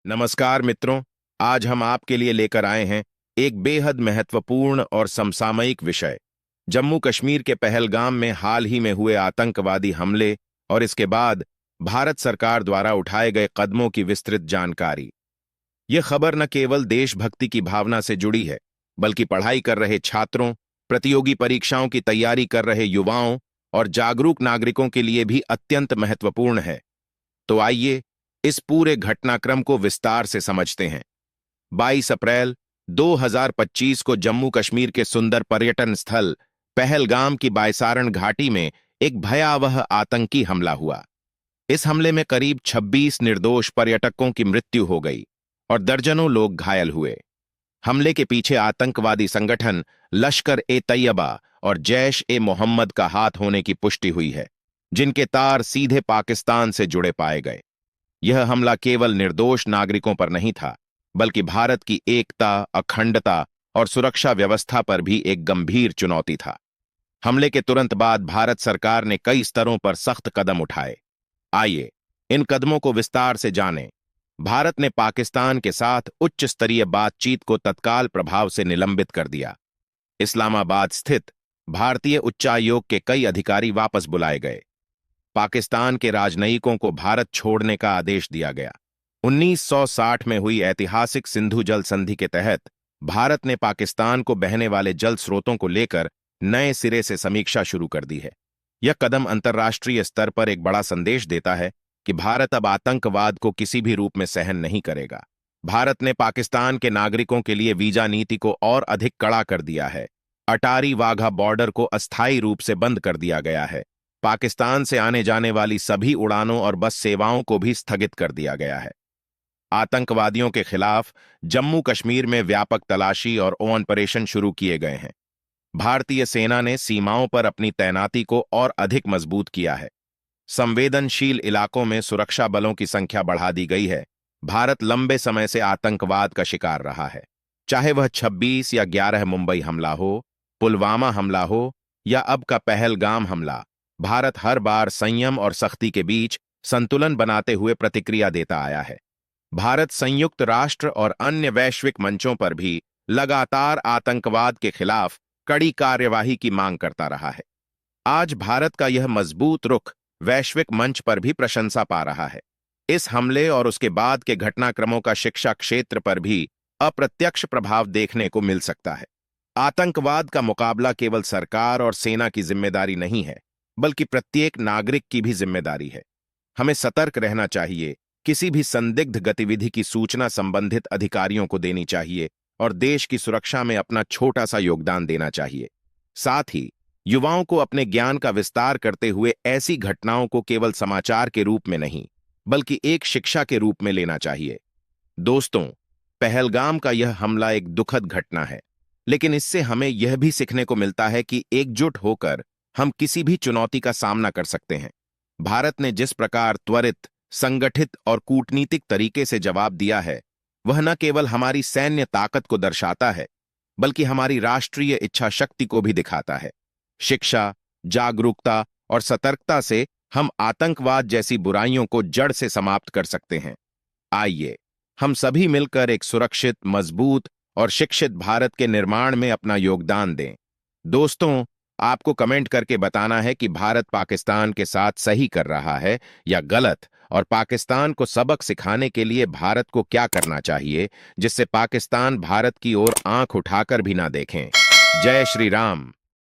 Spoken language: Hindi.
नमस्कार मित्रों। आज हम आपके लिए लेकर आए हैं एक बेहद महत्वपूर्ण और समसामयिक विषय, जम्मू कश्मीर के पहलगाम में हाल ही में हुए आतंकवादी हमले और इसके बाद भारत सरकार द्वारा उठाए गए कदमों की विस्तृत जानकारी। यह खबर न केवल देशभक्ति की भावना से जुड़ी है, बल्कि पढ़ाई कर रहे छात्रों, प्रतियोगी परीक्षाओं की तैयारी कर रहे युवाओं और जागरूक नागरिकों के लिए भी अत्यंत महत्वपूर्ण है। तो आइए इस पूरे घटनाक्रम को विस्तार से समझते हैं। 22 अप्रैल 2025 को जम्मू कश्मीर के सुंदर पर्यटन स्थल पहलगाम की बायसारण घाटी में एक भयावह आतंकी हमला हुआ। इस हमले में करीब 26 निर्दोष पर्यटकों की मृत्यु हो गई और दर्जनों लोग घायल हुए। हमले के पीछे आतंकवादी संगठन लश्कर ए तैयबा और जैश ए मोहम्मद का हाथ होने की पुष्टि हुई है, जिनके तार सीधे पाकिस्तान से जुड़े पाए गए। यह हमला केवल निर्दोष नागरिकों पर नहीं था, बल्कि भारत की एकता, अखंडता और सुरक्षा व्यवस्था पर भी एक गंभीर चुनौती था। हमले के तुरंत बाद भारत सरकार ने कई स्तरों पर सख्त कदम उठाए। आइए इन कदमों को विस्तार से जानें। भारत ने पाकिस्तान के साथ उच्च स्तरीय बातचीत को तत्काल प्रभाव से निलंबित कर दिया। इस्लामाबाद स्थित भारतीय उच्चायोग के कई अधिकारी वापस बुलाए गए। पाकिस्तान के राजनयिकों को भारत छोड़ने का आदेश दिया गया। 1960 में हुई ऐतिहासिक सिंधु जल संधि के तहत भारत ने पाकिस्तान को बहने वाले जल स्रोतों को लेकर नए सिरे से समीक्षा शुरू कर दी है। यह कदम अंतर्राष्ट्रीय स्तर पर एक बड़ा संदेश देता है कि भारत अब आतंकवाद को किसी भी रूप में सहन नहीं करेगा। भारत ने पाकिस्तान के नागरिकों के लिए वीजा नीति को और अधिक कड़ा कर दिया है। अटारी वाघा बॉर्डर को अस्थायी रूप से बंद कर दिया गया है। पाकिस्तान से आने जाने वाली सभी उड़ानों और बस सेवाओं को भी स्थगित कर दिया गया है। आतंकवादियों के खिलाफ जम्मू कश्मीर में व्यापक तलाशी और ऑपरेशन शुरू किए गए हैं। भारतीय सेना ने सीमाओं पर अपनी तैनाती को और अधिक मजबूत किया है। संवेदनशील इलाकों में सुरक्षा बलों की संख्या बढ़ा दी गई है। भारत लंबे समय से आतंकवाद का शिकार रहा है, चाहे वह 26 या 11 मुंबई हमला हो, पुलवामा हमला हो या अब का पहलगाम हमला। भारत हर बार संयम और सख्ती के बीच संतुलन बनाते हुए प्रतिक्रिया देता आया है। भारत संयुक्त राष्ट्र और अन्य वैश्विक मंचों पर भी लगातार आतंकवाद के खिलाफ कड़ी कार्यवाही की मांग करता रहा है। आज भारत का यह मजबूत रुख वैश्विक मंच पर भी प्रशंसा पा रहा है। इस हमले और उसके बाद के घटनाक्रमों का शिक्षा क्षेत्र पर भी अप्रत्यक्ष प्रभाव देखने को मिल सकता है। आतंकवाद का मुकाबला केवल सरकार और सेना की जिम्मेदारी नहीं है, बल्कि प्रत्येक नागरिक की भी जिम्मेदारी है। हमें सतर्क रहना चाहिए, किसी भी संदिग्ध गतिविधि की सूचना संबंधित अधिकारियों को देनी चाहिए और देश की सुरक्षा में अपना छोटा सा योगदान देना चाहिए। साथ ही युवाओं को अपने ज्ञान का विस्तार करते हुए ऐसी घटनाओं को केवल समाचार के रूप में नहीं, बल्कि एक शिक्षा के रूप में लेना चाहिए। दोस्तों, पहलगाम का यह हमला एक दुखद घटना है, लेकिन इससे हमें यह भी सीखने को मिलता है कि एकजुट होकर हम किसी भी चुनौती का सामना कर सकते हैं। भारत ने जिस प्रकार त्वरित, संगठित और कूटनीतिक तरीके से जवाब दिया है, वह न केवल हमारी सैन्य ताकत को दर्शाता है, बल्कि हमारी राष्ट्रीय इच्छा शक्ति को भी दिखाता है। शिक्षा, जागरूकता और सतर्कता से हम आतंकवाद जैसी बुराइयों को जड़ से समाप्त कर सकते हैं। आइए हम सभी मिलकर एक सुरक्षित, मजबूत और शिक्षित भारत के निर्माण में अपना योगदान दें। दोस्तों, आपको कमेंट करके बताना है कि भारत पाकिस्तान के साथ सही कर रहा है या गलत, और पाकिस्तान को सबक सिखाने के लिए भारत को क्या करना चाहिए, जिससे पाकिस्तान भारत की ओर आंख उठाकर भी ना देखें। जय श्री राम।